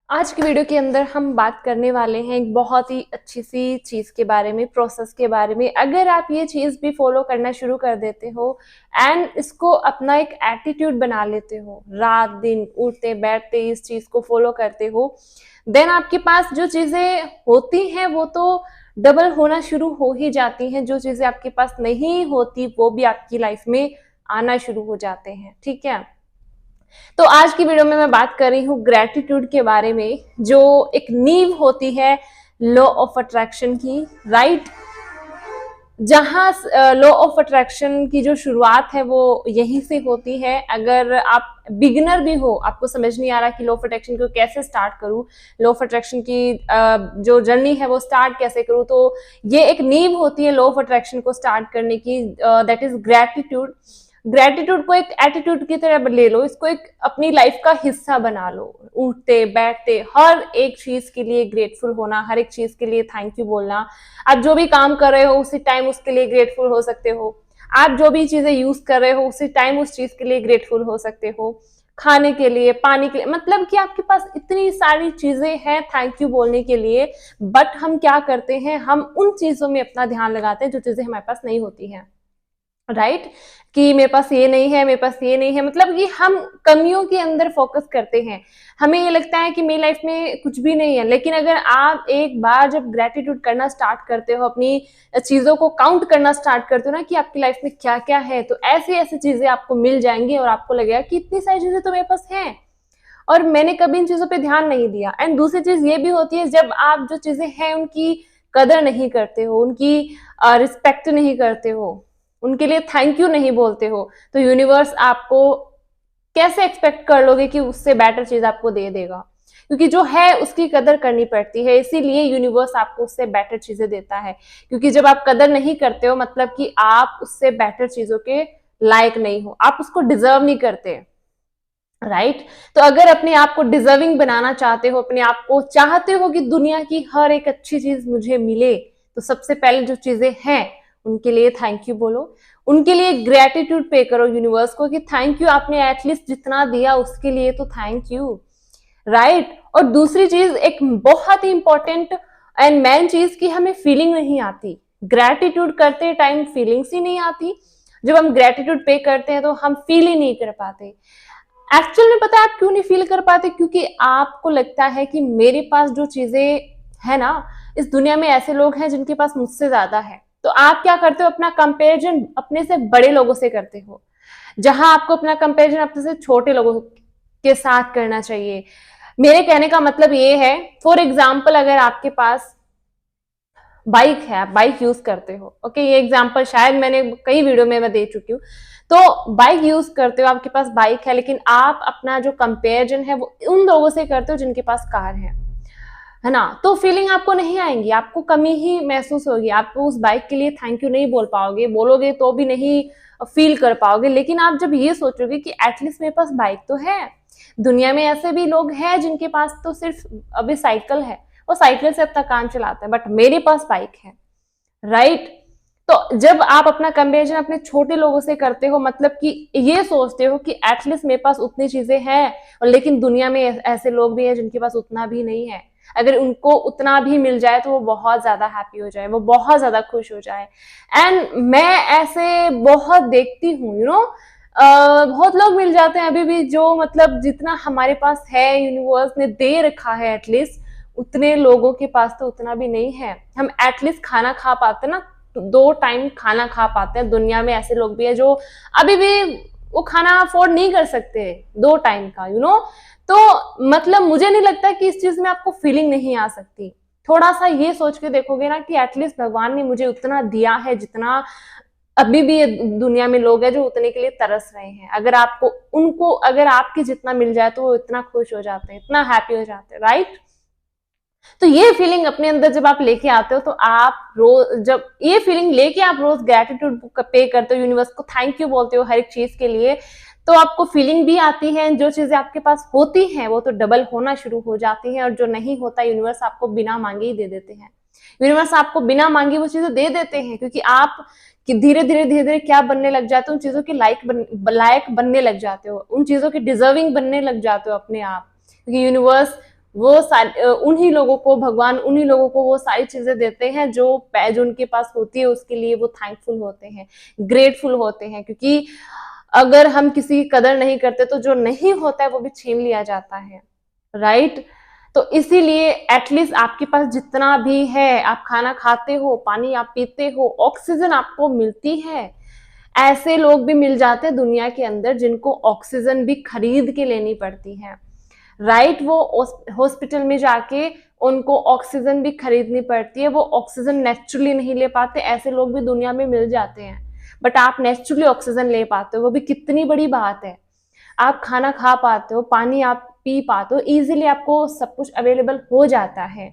आज की वीडियो के अंदर हम बात करने वाले हैं एक बहुत ही अच्छी सी चीज़ के बारे में, प्रोसेस के बारे में। अगर आप ये चीज़ भी फॉलो करना शुरू कर देते हो एंड इसको अपना एक एटीट्यूड बना लेते हो, रात दिन उठते बैठते इस चीज़ को फॉलो करते हो, देन आपके पास जो चीज़ें होती हैं वो तो डबल होना शुरू हो ही जाती हैं। जो चीज़ें आपके पास नहीं होती वो भी आपकी लाइफ में आना शुरू हो जाते हैं। ठीक है, तो आज की वीडियो में मैं बात कर रही हूँ ग्रेटिट्यूड के बारे में, जो एक नींव होती है लॉ ऑफ अट्रैक्शन की, राइट। जहाँ लॉ ऑफ अट्रैक्शन की जो शुरुआत है वो यहीं से होती है। अगर आप बिगिनर भी हो, आपको समझ नहीं आ रहा कि लॉ ऑफ अट्रैक्शन को कैसे स्टार्ट करूँ, लॉ ऑफ अट्रैक्शन की जो जर्नी है वो स्टार्ट कैसे करूँ, तो ये एक नींव होती है लॉ ऑफ अट्रैक्शन को स्टार्ट करने की, दैट इज ग्रेटिट्यूड। ग्रेटिट्यूड को एक एटीट्यूड की तरह ले लो, इसको एक अपनी लाइफ का हिस्सा बना लो। उठते बैठते हर एक चीज के लिए ग्रेटफुल होना, हर एक चीज के लिए थैंक यू बोलना। आप जो भी काम कर रहे हो उसी टाइम उसके लिए ग्रेटफुल हो सकते हो। आप जो भी चीजें यूज कर रहे हो उसी टाइम उस चीज के लिए ग्रेटफुल हो सकते हो। खाने के लिए, पानी के लिए, मतलब कि आपके पास इतनी सारी चीजें हैं थैंक यू बोलने के लिए। बट हम क्या करते हैं, हम उन चीजों में अपना ध्यान लगाते हैं जो चीजें हमारे पास नहीं होती हैं, राइट। कि मेरे पास ये नहीं है, मेरे पास ये नहीं है, मतलब कि हम कमियों के अंदर फोकस करते हैं। हमें ये लगता है कि मेरी लाइफ में कुछ भी नहीं है, लेकिन अगर आप एक बार जब ग्रेटिट्यूड करना स्टार्ट करते हो, अपनी चीजों को काउंट करना स्टार्ट करते हो ना कि आपकी लाइफ में क्या क्या है, तो ऐसी ऐसी चीजें आपको मिल जाएंगी और आपको लगेगा कि इतनी सारी चीजें तो मेरे पास हैं और मैंने कभी इन चीजों पे ध्यान नहीं दिया। एंड दूसरी चीज ये भी होती है, जब आप जो चीजें हैं उनकी कदर नहीं करते हो, उनकी रिस्पेक्ट नहीं करते हो, उनके लिए थैंक यू नहीं बोलते हो, तो यूनिवर्स आपको कैसे एक्सपेक्ट कर लोगे कि उससे बेटर चीज आपको दे देगा। क्योंकि जो है उसकी कदर करनी पड़ती है, इसीलिए यूनिवर्स आपको उससे बेटर चीजें देता है। क्योंकि जब आप कदर नहीं करते हो, मतलब कि आप उससे बेटर चीजों के लायक नहीं हो, आप उसको डिजर्व नहीं करते, राइट। तो अगर अपने आप को डिजर्विंग बनाना चाहते हो, अपने आप को चाहते हो कि दुनिया की हर एक अच्छी चीज मुझे मिले, तो सबसे पहले जो चीजें हैं उनके लिए थैंक यू बोलो, उनके लिए ग्रेटिट्यूड पे करो यूनिवर्स को कि थैंक यू, आपने एटलीस्ट जितना दिया उसके लिए तो थैंक यू, राइट। और दूसरी चीज, एक बहुत ही इंपॉर्टेंट एंड मेन चीज, की हमें फीलिंग नहीं आती ग्रेटिट्यूड करते टाइम, फीलिंग्स ही नहीं आती। जब हम ग्रेटिट्यूड पे करते हैं तो हम फील ही नहीं कर पाते। एक्चुअल में पता है आप क्यों नहीं फील कर पाते? क्योंकि आपको लगता है कि मेरे पास जो चीजें है ना, इस दुनिया में ऐसे लोग हैं जिनके पास मुझसे ज्यादा है। तो आप क्या करते हो, अपना कंपैरिजन अपने से बड़े लोगों से करते हो, जहां आपको अपना कंपैरिजन अपने से छोटे लोगों के साथ करना चाहिए। मेरे कहने का मतलब ये है, फॉर एग्जाम्पल अगर आपके पास बाइक है, आप बाइक यूज करते हो, ओके, ये एग्जांपल शायद मैंने कई वीडियो में मैं दे चुकी हूँ। तो बाइक यूज करते हो, आपके पास बाइक है, लेकिन आप अपना जो कंपेरिजन है वो उन लोगों से करते हो जिनके पास कार है ना, तो फीलिंग आपको नहीं आएंगी, आपको कमी ही महसूस होगी, आपको उस बाइक के लिए थैंक यू नहीं बोल पाओगे, बोलोगे तो भी नहीं फील कर पाओगे। लेकिन आप जब ये सोचोगे कि एटलीस्ट मेरे पास बाइक तो है, दुनिया में ऐसे भी लोग हैं जिनके पास तो सिर्फ अभी साइकिल है, वो साइकिल से अपना काम चलाते हैं, बट मेरे पास बाइक है, राइट। तो जब आप अपना कंपेरिजन अपने छोटे लोगों से करते हो, मतलब कि ये सोचते हो कि एटलीस्ट मेरे पास उतनी चीजें हैं, और लेकिन दुनिया में ऐसे लोग भी हैं जिनके पास उतना भी नहीं है, अगर उनको उतना भी मिल जाए तो वो बहुत ज्यादा हैप्पी हो जाए, वो बहुत ज्यादा खुश हो जाए। एंड मैं ऐसे बहुत देखती हूँ, बहुत लोग मिल जाते हैं अभी भी, जो मतलब जितना हमारे पास है यूनिवर्स ने दे रखा है एटलीस्ट, उतने लोगों के पास तो उतना भी नहीं है। हम एटलीस्ट खाना खा पाते ना, 2 टाइम खाना खा पाते हैं। दुनिया में ऐसे लोग भी है जो अभी भी वो खाना अफोर्ड नहीं कर सकते 2 टाइम का, तो मतलब मुझे नहीं लगता कि इस चीज में आपको फीलिंग नहीं आ सकती। थोड़ा सा ये सोच के देखोगे ना कि एटलीस्ट भगवान ने मुझे उतना दिया है जितना अभी भी दुनिया में लोग हैं जो उतने के लिए तरस रहे हैं। अगर आपको उनको अगर आपके जितना मिल जाए तो वो इतना खुश हो जाते हैं, इतना हैप्पी हो जाते हैं, राइट। तो ये फीलिंग अपने अंदर जब आप लेके आते हो, तो आप रोज जब ये फीलिंग लेके आप रोज ग्रेटिट्यूड पे करते हो, यूनिवर्स को थैंक यू बोलते हो हर एक चीज के लिए, तो आपको फीलिंग भी आती है। जो चीजें आपके पास होती हैं वो तो डबल होना शुरू हो जाती हैं, और जो नहीं होता यूनिवर्स आपको बिना मांगे ही दे देते हैं। यूनिवर्स आपको बिना मांगे वो चीजें दे देते हैं, क्योंकि आप कि धीरे धीरे क्या बनने लग जाते हो, उन चीजों के लायक बनने लग जाते हो, उन चीजों के डिजर्विंग बनने लग जाते हो अपने आप, क्योंकि यूनिवर्स वो उन्हीं लोगों को भगवान, उन्हीं लोगों को वो सारी चीजें देते हैं जो उनके पास होती है, उसके लिए वो थैंकफुल होते हैं, ग्रेटफुल होते हैं। क्योंकि अगर हम किसी की कदर नहीं करते तो जो नहीं होता है वो भी छीन लिया जाता है, राइट। तो इसीलिए एटलीस्ट आपके पास जितना भी है, आप खाना खाते हो, पानी आप पीते हो, ऑक्सीजन आपको मिलती है, ऐसे लोग भी मिल जाते हैं दुनिया के अंदर जिनको ऑक्सीजन भी खरीद के लेनी पड़ती है, राइट। वो हॉस्पिटल में जाके उनको ऑक्सीजन भी खरीदनी पड़ती है, वो ऑक्सीजन नेचुरली नहीं ले पाते, ऐसे लोग भी दुनिया में मिल जाते हैं। बट आप नेचुरली ऑक्सीजन ले पाते हो, वो भी कितनी बड़ी बात है। आप खाना खा पाते हो, पानी आप पी पाते हो, इजीली आपको सब कुछ अवेलेबल हो जाता है,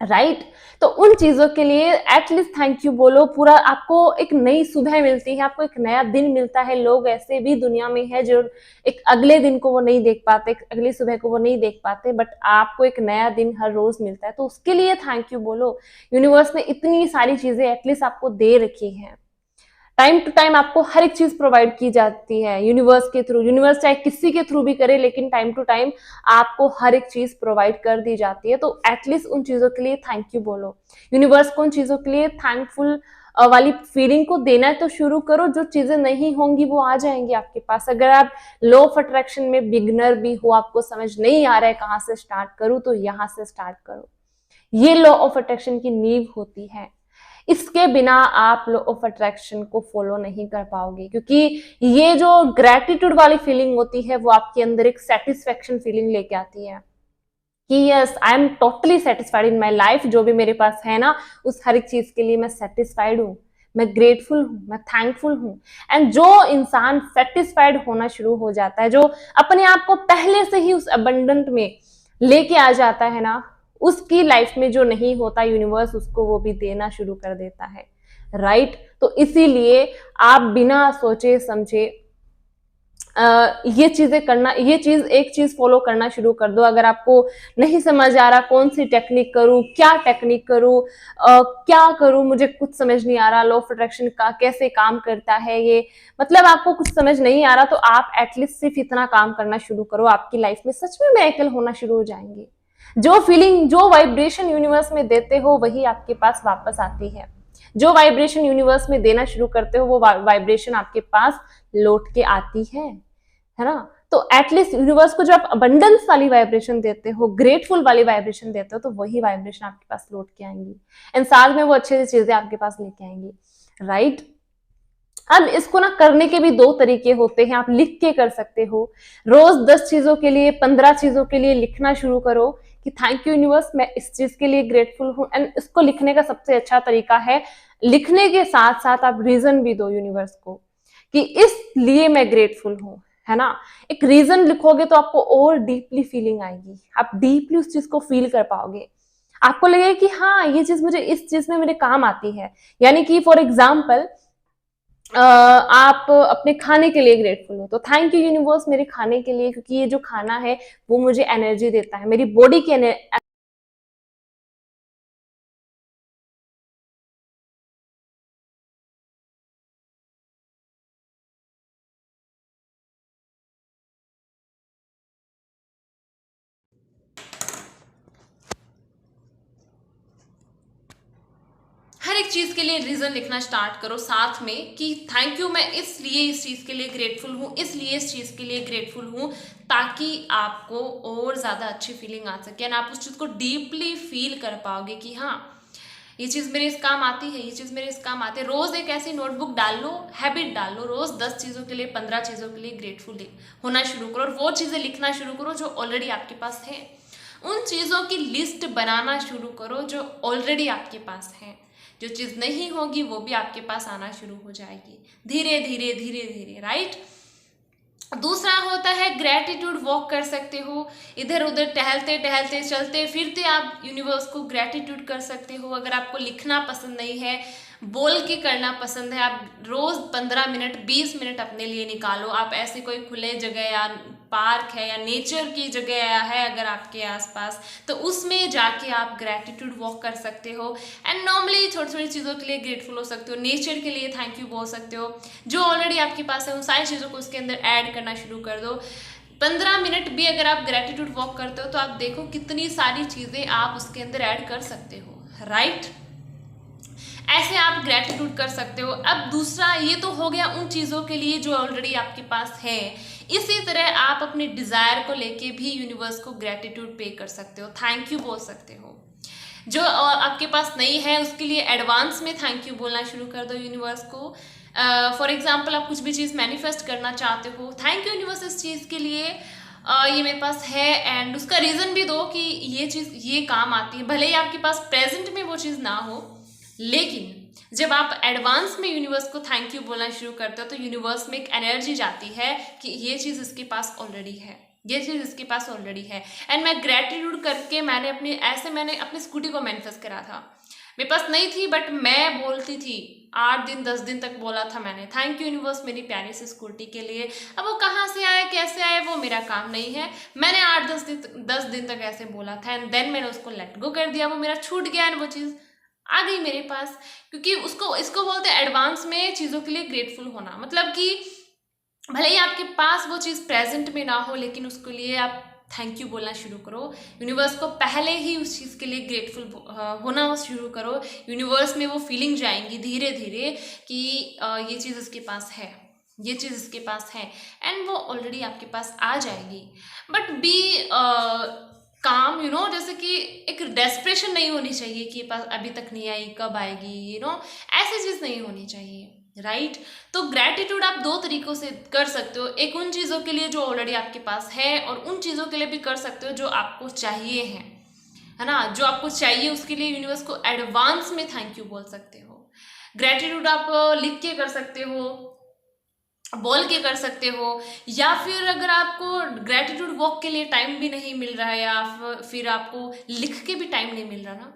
राइट। तो उन चीजों के लिए एटलीस्ट थैंक यू बोलो। पूरा आपको एक नई सुबह मिलती है, आपको एक नया दिन मिलता है। लोग ऐसे भी दुनिया में है जो एक अगले दिन को वो नहीं देख पाते, एक अगली सुबह को वो नहीं देख पाते, बट आपको एक नया दिन हर रोज मिलता है, तो उसके लिए थैंक यू बोलो। यूनिवर्स ने इतनी सारी चीजें एटलीस्ट आपको दे रखी है, टाइम टू टाइम आपको हर एक चीज प्रोवाइड की जाती है यूनिवर्स के थ्रू। यूनिवर्स चाहे किसी के थ्रू भी करे, लेकिन टाइम टू टाइम आपको हर एक चीज प्रोवाइड कर दी जाती है। तो एटलीस्ट उन चीजों के लिए थैंक यू बोलो। यूनिवर्स को उन चीजों के लिए थैंकफुल वाली फीलिंग को देना तो शुरू करो। जो चीजें नहीं होंगी वो आ जाएंगी आपके पास। अगर आप लॉ ऑफ अट्रैक्शन में बिगनर भी हो, आपको समझ नहीं आ रहा है कहाँ से स्टार्ट करूं, तो यहां से स्टार्ट करो। ये लॉ ऑफ अट्रैक्शन की नींव होती है। इसके बिना आप लॉ ऑफ अट्रैक्शन को फॉलो नहीं कर पाओगे, क्योंकि ये जो ग्रेटिट्यूड वाली फीलिंग होती है वो आपके अंदर एक सेटिस्फेक्शन फीलिंग लेके आती है कि yes I am totally satisfied in my life. जो भी मेरे पास है ना, उस हर एक चीज के लिए मैं सेटिस्फाइड हूँ, मैं ग्रेटफुल हूँ, मैं थैंकफुल हूँ। एंड जो इंसान सेटिस्फाइड होना शुरू हो जाता है, जो अपने आप को पहले से ही उस अबंडेंट में लेके आ जाता है ना, उसकी लाइफ में जो नहीं होता, यूनिवर्स उसको वो भी देना शुरू कर देता है, राइट। तो इसीलिए आप बिना सोचे समझे ये चीजें करना, ये चीज एक चीज फॉलो करना शुरू कर दो। अगर आपको नहीं समझ आ रहा कौन सी टेक्निक करूं, क्या टेक्निक करूं, क्या करूं, मुझे कुछ समझ नहीं आ रहा, लॉ ऑफ अट्रैक्शन का कैसे काम करता है ये, मतलब आपको कुछ समझ नहीं आ रहा, तो आप एटलीस्ट सिर्फ इतना काम करना शुरू करो, आपकी लाइफ में सच में मिरेकल होना शुरू हो जाएंगे। जो फीलिंग, जो वाइब्रेशन यूनिवर्स में देते हो वही आपके पास वापस आती है। जो वाइब्रेशन यूनिवर्स में देना शुरू करते हो वो वाइब्रेशन आपके पास लौट के आती है ना। तो एटलीस्ट यूनिवर्स को जब आप अबंडेंस वाली वाइब्रेशन देते हो, ग्रेटफुल वाली वाइब्रेशन देते हो, तो वही वाइब्रेशन आपके पास लौट के आएंगी, एंड साथ में वो अच्छी चीजें आपके पास लेके आएंगी, राइट। अब इसको ना करने के भी दो तरीके होते हैं। आप लिख के कर सकते हो। रोज 10 चीजों के लिए, 15 चीजों के लिए लिखना शुरू करो कि थैंक यू यूनिवर्स, मैं इस चीज के लिए ग्रेटफुल हूँ। एंड इसको लिखने का सबसे अच्छा तरीका है, लिखने के साथ साथ आप रीजन भी दो यूनिवर्स को कि इसलिए मैं ग्रेटफुल हूँ, है ना। एक रीजन लिखोगे तो आपको और डीपली फीलिंग आएगी, आप डीपली उस चीज को फील कर पाओगे। आपको लगेगा कि हाँ ये चीज मुझे इस चीज में मेरे काम आती है। यानी कि फॉर एग्जाम्पल आप अपने खाने के लिए ग्रेटफुल हो, तो थैंक यू यूनिवर्स मेरे खाने के लिए, क्योंकि ये जो खाना है वो मुझे एनर्जी देता है, मेरी बॉडी की हर एक चीज के लिए रीजन लिखना स्टार्ट करो साथ में कि थैंक यू, मैं इसलिए इस चीज के लिए ग्रेटफुल हूँ, इसलिए इस चीज के लिए ग्रेटफुल हूँ, ताकि आपको और ज्यादा अच्छी फीलिंग आ सके एंड आप उस चीज को डीपली फील कर पाओगे कि हाँ ये चीज मेरे इस काम आती है, ये चीज मेरे इस काम आती है। रोज एक ऐसी नोटबुक डाल लो, हैबिट डाल लो, रोज 10 चीजों के लिए, 15 चीजों के लिए ग्रेटफुल होना शुरू करो, और वो चीजें लिखना शुरू करो जो ऑलरेडी आपके पास है। उन चीजों की लिस्ट बनाना शुरू करो जो ऑलरेडी आपके पास है। जो चीज नहीं होगी वो भी आपके पास आना शुरू हो जाएगी, धीरे धीरे धीरे धीरे, राइट। दूसरा होता है ग्रेटिट्यूड वॉक कर सकते हो। इधर उधर टहलते टहलते, चलते फिरते आप यूनिवर्स को ग्रेटिट्यूड कर सकते हो। अगर आपको लिखना पसंद नहीं है, बोल के करना पसंद है, आप रोज 15 मिनट 20 मिनट अपने लिए निकालो। आप ऐसे कोई खुले जगह या पार्क है या नेचर की जगह है अगर आपके आसपास, तो उसमें जाके आप ग्रेटिट्यूड वॉक कर सकते हो। एंड नॉर्मली छोटी छोटी चीज़ों के लिए ग्रेटफुल हो सकते हो, नेचर के लिए थैंक यू बोल सकते हो। जो ऑलरेडी आपके पास है उन सारी चीज़ों को उसके अंदर ऐड करना शुरू कर दो। 15 मिनट भी अगर आप ग्रेटिट्यूड वॉक करते हो तो आप देखो कितनी सारी चीज़ें आप उसके अंदर ऐड कर सकते हो, राइट। ऐसे आप ग्रेटिट्यूड कर सकते हो। अब दूसरा, ये तो हो गया उन चीज़ों के लिए जो ऑलरेडी आपके पास है। इसी तरह आप अपने डिज़ायर को लेके भी यूनिवर्स को ग्रेटिट्यूड पे कर सकते हो, थैंक यू बोल सकते हो। जो आपके पास नहीं है उसके लिए एडवांस में थैंक यू बोलना शुरू कर दो यूनिवर्स को। फॉर एग्जाम्पल, आप कुछ भी चीज़ मैनिफेस्ट करना चाहते हो, थैंक यू यूनिवर्स इस चीज़ के लिए, ये मेरे पास है, एंड उसका रीज़न भी दो कि ये चीज़ ये काम आती है। भले ही आपके पास प्रेजेंट में वो चीज़ ना हो, लेकिन जब आप एडवांस में यूनिवर्स को थैंक यू बोलना शुरू करते हो तो यूनिवर्स में एक एनर्जी जाती है कि ये चीज़ इसके पास ऑलरेडी है, ये चीज़ इसके पास ऑलरेडी है। एंड मैं ग्रेटिट्यूड करके मैंने अपनी स्कूटी को मैनिफेस्ट करा था। मेरे पास नहीं थी बट मैं बोलती थी, 8 दिन 10 दिन तक बोला था मैंने, थैंक यू यूनिवर्स मेरी प्यारी सी स्कूटी के लिए। अब वो कहाँ से आए कैसे आए वो मेरा काम नहीं है, मैंने 8-10 दिन तक ऐसे बोला था, एंड देन मैंने उसको लेट गो कर दिया, वो मेरा छूट गया एंड वो चीज़ आ गई मेरे पास। क्योंकि इसको बोलते हैं एडवांस में चीज़ों के लिए ग्रेटफुल होना। मतलब कि भले ही आपके पास वो चीज़ प्रेजेंट में ना हो, लेकिन उसके लिए आप थैंक यू बोलना शुरू करो। यूनिवर्स को पहले ही उस चीज़ के लिए ग्रेटफुल होना शुरू करो। यूनिवर्स में वो फीलिंग जाएंगी धीरे धीरे कि ये चीज़ इसके पास है, ये चीज़ इसके पास है, एंड वो ऑलरेडी आपके पास आ जाएगी। बट बी काम, जैसे कि एक डेस्परेशन नहीं होनी चाहिए कि पास अभी तक नहीं आई, कब आएगी, ऐसी चीज़ नहीं होनी चाहिए, राइट। तो ग्रैटिट्यूड आप 2 तरीक़ों से कर सकते हो। एक उन चीज़ों के लिए जो ऑलरेडी आपके पास है, और उन चीज़ों के लिए भी कर सकते हो जो आपको चाहिए है ना। जो आपको चाहिए उसके लिए यूनिवर्स को एडवांस में थैंक यू बोल सकते हो। ग्रैटिट्यूड आप लिख के कर सकते हो, बोल के कर सकते हो, या फिर अगर आपको ग्रैटिट्यूड वॉक के लिए टाइम भी नहीं मिल रहा है, या फिर आपको लिख के भी टाइम नहीं मिल रहा ना,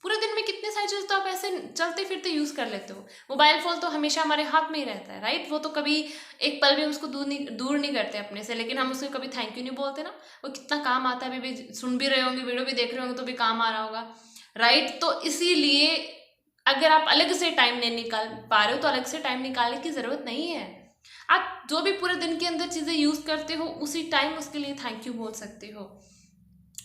पूरे दिन में कितने सारी चीज़ तो आप ऐसे चलते फिरते यूज़ कर लेते हो। मोबाइल फ़ोन तो हमेशा हमारे हाथ में ही रहता है, राइट। वो तो कभी एक पल भी उसको दूर नहीं करते अपने से, लेकिन हम उसको कभी थैंक यू नहीं बोलते ना। वो कितना काम आता है, अभी भी सुन भी रहे होंगे, वीडियो भी देख रहे होंगे तो भी काम आ रहा होगा, राइट। तो इसीलिए अगर आप अलग से टाइम नहीं निकाल पा रहे हो तो अलग से टाइम निकालने की ज़रूरत नहीं है। आप जो भी पूरे दिन के अंदर चीज़ें यूज़ करते हो उसी टाइम उसके लिए थैंक यू बोल सकते हो,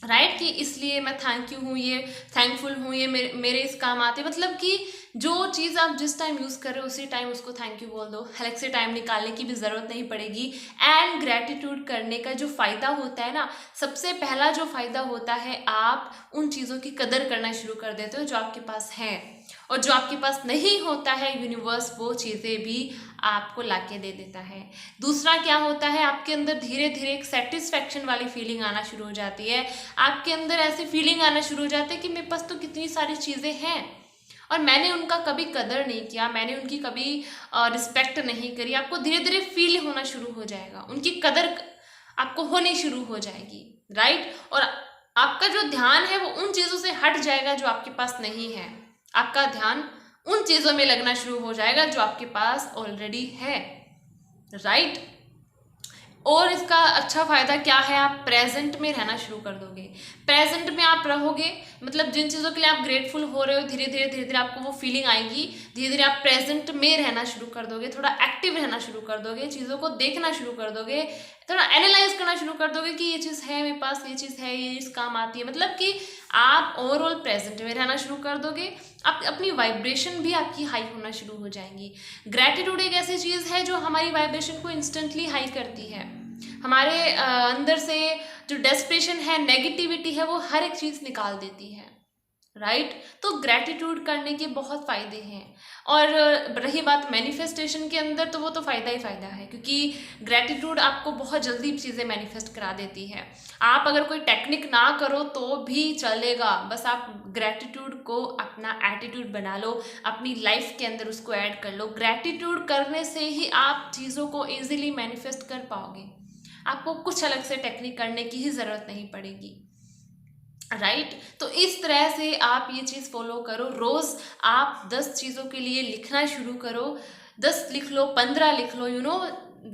राइट। कि इसलिए मैं थैंक यू हूँ, ये थैंकफुल हूँ, ये मेरे इस काम आते। मतलब कि जो चीज़ आप जिस टाइम यूज़ कर रहे हो उसी टाइम उसको थैंक यू बोल दो, अलग से टाइम निकालने की भी ज़रूरत नहीं पड़ेगी। एंड ग्रैटिट्यूड करने का जो फ़ायदा होता है ना, सबसे पहला जो फ़ायदा होता है, आप उन चीज़ों की कदर करना शुरू कर देते हो जो आपके पास हैं, और जो आपके पास नहीं होता है यूनिवर्स वो चीज़ें भी आपको लाके दे देता है। दूसरा क्या होता है, आपके अंदर धीरे धीरे एक सेटिस्फैक्शन वाली फीलिंग आना शुरू हो जाती है। आपके अंदर ऐसी फीलिंग आना शुरू हो जाती है कि मेरे पास तो कितनी सारी चीज़ें हैं और मैंने उनका कभी कदर नहीं किया, मैंने उनकी कभी रिस्पेक्ट नहीं करी। आपको धीरे धीरे फील होना शुरू हो जाएगा, उनकी कदर आपको होनी शुरू हो जाएगी, राइट। और आपका जो ध्यान है वो उन चीज़ों से हट जाएगा जो आपके पास नहीं है। आपका ध्यान उन चीज़ों में लगना शुरू हो जाएगा जो आपके पास ऑलरेडी है, राइट। और इसका अच्छा फ़ायदा क्या है, आप प्रेजेंट में रहना शुरू कर दोगे। प्रेजेंट में आप रहोगे, मतलब जिन चीज़ों के लिए आप ग्रेटफुल हो रहे हो, धीरे धीरे आपको वो फीलिंग आएगी। धीरे धीरे आप प्रेजेंट में रहना शुरू कर दोगे, थोड़ा एक्टिव रहना शुरू कर दोगे, चीज़ों को देखना शुरू कर दोगे, थोड़ा एनालाइज करना शुरू कर दोगे कि ये चीज़ है मेरे पास, ये चीज़ है, ये इस काम आती है। मतलब कि आप ओवरऑल प्रेजेंट में रहना शुरू कर दोगे। आप अपनी वाइब्रेशन भी आपकी हाई होना शुरू हो जाएंगी। ग्रैटिट्यूड एक ऐसी चीज़ है जो हमारी वाइब्रेशन को इंस्टेंटली हाई करती है। हमारे अंदर से जो डेस्परेशन है, नेगेटिविटी है, वो हर एक चीज़ निकाल देती है, राइट। तो ग्रैटिट्यूड करने के बहुत फ़ायदे हैं। और रही बात मैनिफेस्टेशन के अंदर, तो वो तो फ़ायदा ही फ़ायदा है, क्योंकि ग्रैटिट्यूड आपको बहुत जल्दी चीज़ें मैनिफेस्ट करा देती है। आप अगर कोई टेक्निक ना करो तो भी चलेगा, बस आप ग्रैटिट्यूड को अपना एटीट्यूड बना लो, अपनी लाइफ के अंदर उसको ऐड कर लो। ग्रैटिट्यूड करने से ही आप चीज़ों को ईजिली मैनिफेस्ट कर पाओगे। आपको कुछ अलग से टेक्निक करने की ही ज़रूरत नहीं पड़ेगी, राइट। तो इस तरह से आप ये चीज़ फॉलो करो। रोज़ आप 10 चीज़ों के लिए लिखना शुरू करो। 10 लिख लो, 15 लिख लो,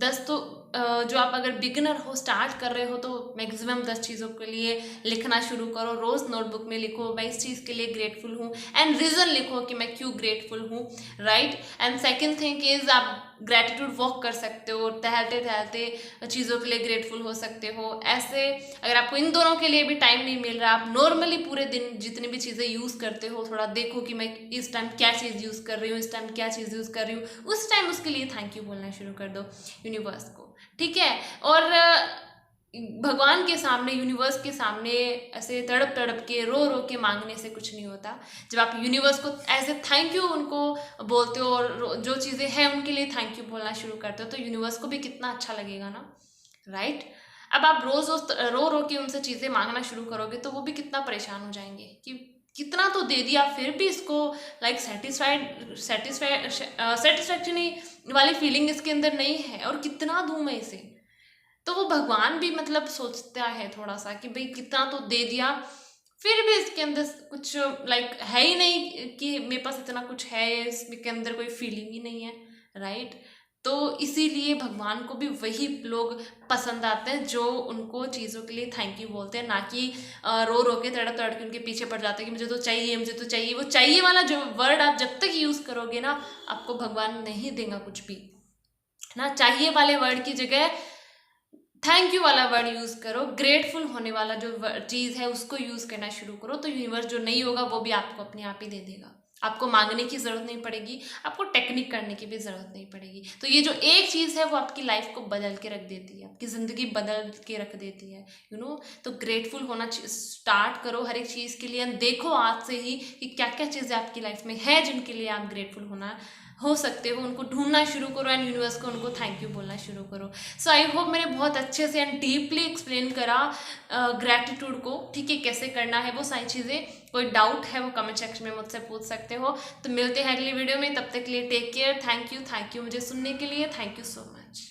10 तो जो आप अगर बिगिनर हो, स्टार्ट कर रहे हो, तो मैक्सिमम 10 चीज़ों के लिए लिखना शुरू करो। रोज़ नोटबुक में लिखो मैं इस चीज़ के लिए ग्रेटफुल हूँ, एंड रीज़न लिखो कि मैं क्यों ग्रेटफुल हूँ, right. And second thing is आप ग्रेटिट्यूड वॉक कर सकते हो, टहलते टहलते चीज़ों के लिए ग्रेटफुल हो सकते हो। ऐसे अगर आपको इन दोनों के लिए भी टाइम नहीं मिल रहा, आप नॉर्मली पूरे दिन जितनी भी चीज़ें यूज़ करते हो, थोड़ा देखो कि मैं इस टाइम क्या चीज़ यूज़ कर रही हूँ, इस टाइम क्या चीज़ यूज़ कर रही हूँ, उस टाइम उसके लिए थैंक यू बोलना शुरू कर दो यूनिवर्स को, ठीक है। और भगवान के सामने, यूनिवर्स के सामने ऐसे तड़प तड़प के, रो रो के मांगने से कुछ नहीं होता। जब आप यूनिवर्स को एज ए थैंक यू उनको बोलते हो और जो चीज़ें हैं उनके लिए थैंक यू बोलना शुरू करते हो, तो यूनिवर्स को भी कितना अच्छा लगेगा ना, राइट। अब आप रोज रोज रो रो के उनसे चीज़ें मांगना शुरू करोगे तो वो भी कितना परेशान हो जाएंगे कि कितना तो दे दिया, फिर भी इसको लाइक सेटिस्फैक्शन वाली फीलिंग इसके अंदर नहीं है, और कितना दूं मैं इसे। तो वो भगवान भी मतलब सोचता है थोड़ा सा कि भाई कितना तो दे दिया, फिर भी इसके अंदर कुछ लाइक है ही नहीं कि मेरे पास इतना कुछ है, इसके अंदर कोई फीलिंग ही नहीं है, राइट। तो इसीलिए भगवान को भी वही लोग पसंद आते हैं जो उनको चीज़ों के लिए थैंक यू बोलते हैं, ना कि रो रो के तड़प तड़प के उनके पीछे पड़ जाते हैं कि मुझे तो चाहिए, मुझे तो चाहिए। वो चाहिए वाला जो वर्ड आप जब तक यूज़ करोगे ना, आपको भगवान नहीं देगा कुछ भी ना। चाहिए वाले वर्ड की जगह थैंक यू वाला वर्ड यूज़ करो, ग्रेटफुल होने वाला जो चीज़ है उसको यूज़ करना शुरू करो, तो यूनिवर्स जो नहीं होगा वो भी आपको अपने आप ही दे देगा। आपको मांगने की ज़रूरत नहीं पड़ेगी, आपको टेक्निक करने की भी ज़रूरत नहीं पड़ेगी। तो ये जो एक चीज़ है वो आपकी लाइफ को बदल के रख देती है, आपकी ज़िंदगी बदल के रख देती है, यू नो। तो ग्रेटफुल होना स्टार्ट करो हर एक चीज़ के लिए, देखो आज से ही कि क्या क्या चीज़ें आपकी लाइफ में है जिनके लिए आप ग्रेटफुल हो सकते हो, उनको ढूंढना शुरू करो, एंड यूनिवर्स को उनको थैंक यू बोलना शुरू करो। सो आई होप मैंने बहुत अच्छे से एंड डीपली एक्सप्लेन करा ग्रैटिट्यूड को, ठीक है, कैसे करना है वो सारी चीज़ें। कोई डाउट है वो कमेंट सेक्शन में मुझसे पूछ सकते हो। तो मिलते हैं अगली वीडियो में, तब तक के लिए टेक केयर, थैंक यू मुझे सुनने के लिए, थैंक यू सो मच।